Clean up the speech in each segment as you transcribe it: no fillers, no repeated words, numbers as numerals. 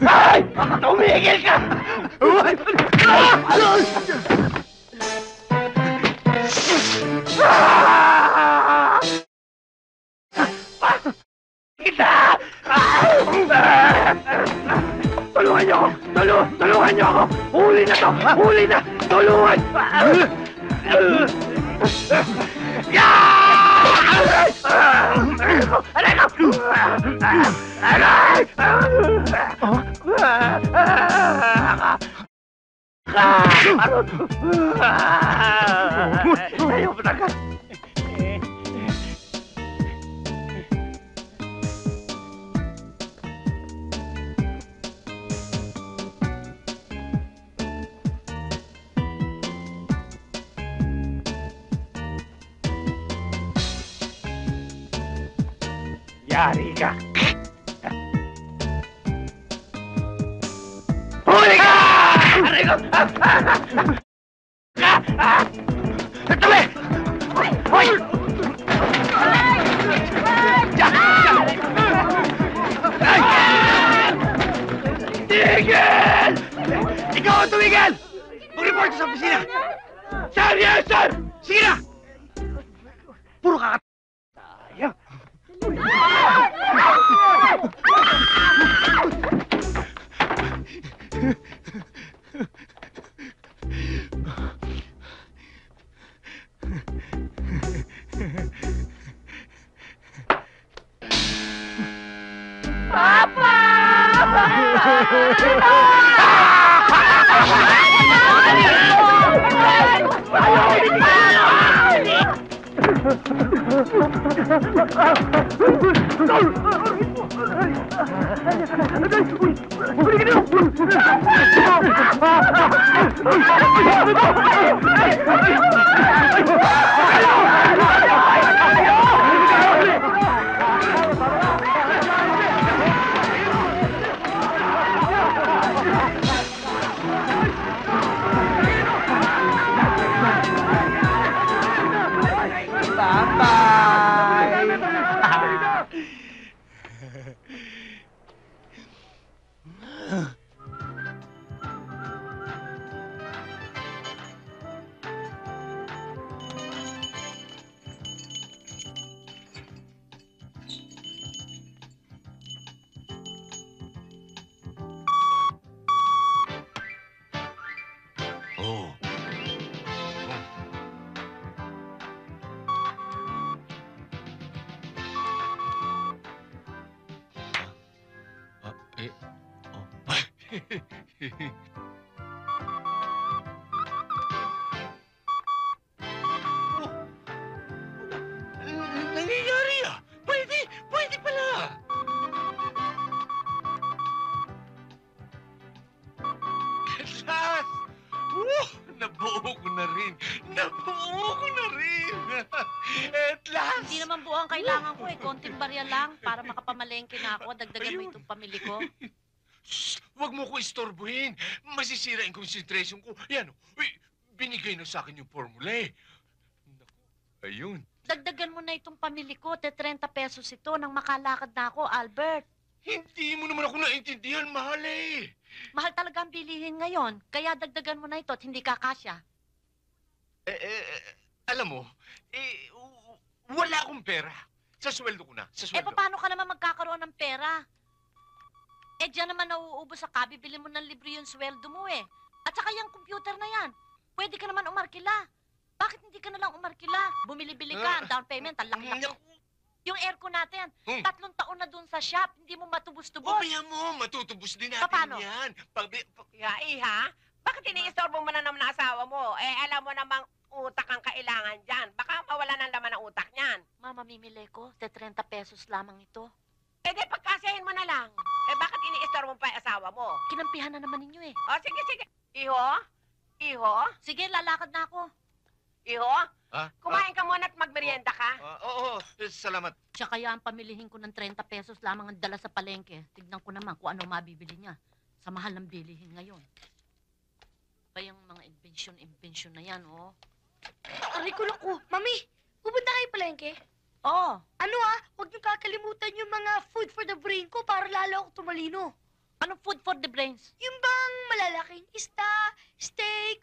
Ay! Tumigil ka! Kita! Tulungan niyo ako! Tulungan niyo ako! Huli na to! Huli na! Tulungan! Aray ko! Aray! Ayaw mo na ka! Yari ka! Huli ka! Aray ko! Tabi! Hoy! Tigil! Ikaw ang tumigil! Mag-report sa opisina! Sir! Yes, sir! Sige na! Puro kakat... Sayang! Papa! Nangyayari ah! Pwede pala! At last! Nabuo ko na rin! At last! Hindi naman buo ang kailangan ko eh. Konting barya lang para makapamalengke na ako. Dagdagan mo itong pamili ko. Shh! Huwag mo ko istorbohin. Masisira yung concentration ko. Yan, binigay na sa akin yung formula eh. Naku, ayun. Dagdagan mo na itong pamili ko. 30 pesos ito nang makalakad na ako, Albert. Hindi mo naman ako naintindihan, mahal eh. Mahal talaga ang bilihin ngayon. Kaya dagdagan mo na ito at hindi kakasya. Alam mo, wala akong pera. Sa sweldo ko na, sa sweldo. Paano ka naman magkakaroon ng pera? Diyan naman nauubos sa kabibili mo ng libre yung sweldo mo eh. At saka yung computer na yan. Pwede ka naman umarkila. Bakit hindi ka na lang umarkila? Bumili-bili ka, ang down payment, ang laki-laki. Yung aircon natin, 3 taon na dun sa shop, hindi mo matubos-tubos. Kaya mo, matutubos din natin Paano? yan. Iha, bakit iniistorbo mo na naman ang asawa mo? Alam mo namang utak ang kailangan dyan. Baka mawala ng laman ng utak niyan. Mama, mimili ko. 30 pesos lamang ito. Di pagkasahin mo na lang. Bakit iniistorbo mo pa ang asawa mo? Kinampihan na naman ninyo eh. Sige. Iho? Sige, lalakad na ako. Iho? Kumain ka muna at magmerienda ka. Oo, salamat. Siya kaya ang pamilihin ko ng 30 pesos lamang ang dala sa palengke. Tignan ko naman kung ano mabibili niya. Sa mahal ng bilihin ngayon. Pa yung mga invention na yan, oh. Aray ko naku. Mami, pupunta kayo palengke? Oo. Ano huwag niyo kakalimutan yung mga food for the brain ko para lalo ako tumalino. Anong food for the brains? Yung bang malalaking isda, steak,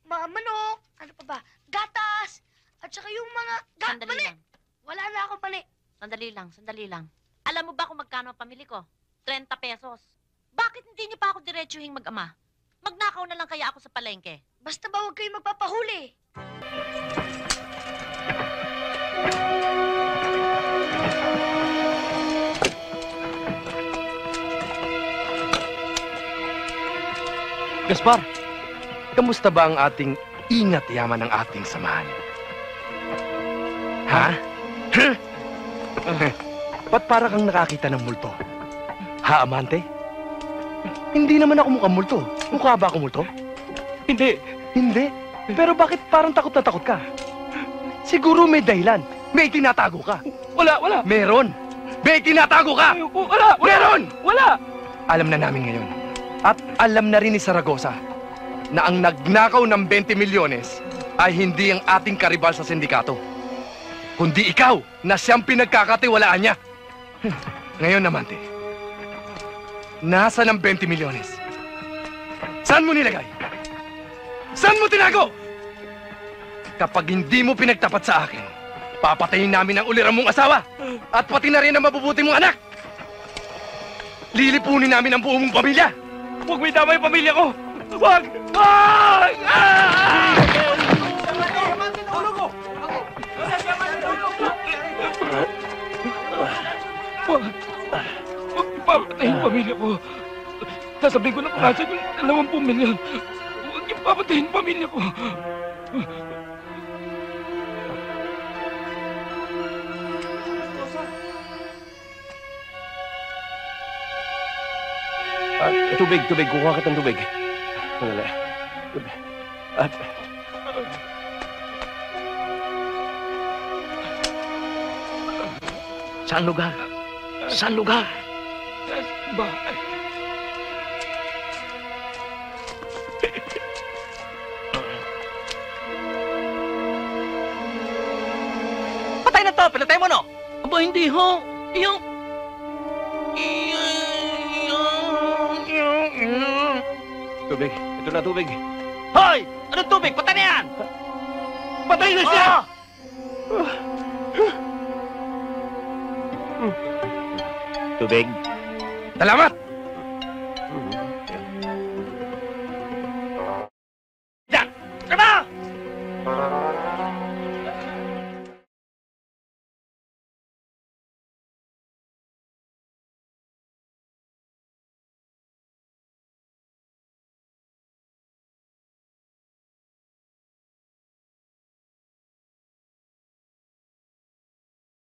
mga manok, ano pa ba, gatas, at saka yung mga... Sandali mani! lang. Wala na ako mani. Sandali lang. Alam mo ba kung magkano ang pamili ko? 30 pesos. Bakit hindi niyo pa ako diretsuhing mag-ama? Magnakaw na lang kaya ako sa palengke. Basta ba huwag kayo magpapahuli? Gaspar, kamusta ba ang ating ingat yaman ng ating samahan? Ha? Ba't para kang nakakita ng multo? Ha, amante? Hindi naman ako mukhang multo. Mukha ba ako multo? Hindi. Hindi? Pero bakit parang takot na takot ka? Siguro may dahilan. May tinatago ka. Wala. Meron. May tinatago ka. Wala. Meron. Wala. Alam na namin ngayon. At alam na rin ni Zaragoza na ang nagnakaw ng 20 milyones ay hindi ang ating karibal sa sindikato, kundi ikaw na siyang pinagkakatiwalaan niya. Ngayon naman, nasa ng 20 milyones? Saan mo nilagay? Saan mo tinago? Kapag hindi mo pinagtapat sa akin, papatayin namin ang ulira mong asawa at pati na rin ang mabubuti mong anak. Lilipunin namin ang buong mong pamilya. Huwag may tama yung pamilya ko! Huwag! Huwag! Huwag ipapatay yung pamilya ko. Sasabihin ko na kumasa yung 20 milyon. Huwag ipapatay yung pamilya ko. Tubig. Kukuha ka ng tubig. Sandali. Tubig. At... Saan lugar? Saan lugar? Bahay. Patay na to! Pinatay mo, no? Aba, hindi ho. Tubig. Ito na tubig. Hoy! Anong tubig? Patay na yan! Patay na siya! Tubig. Salamat!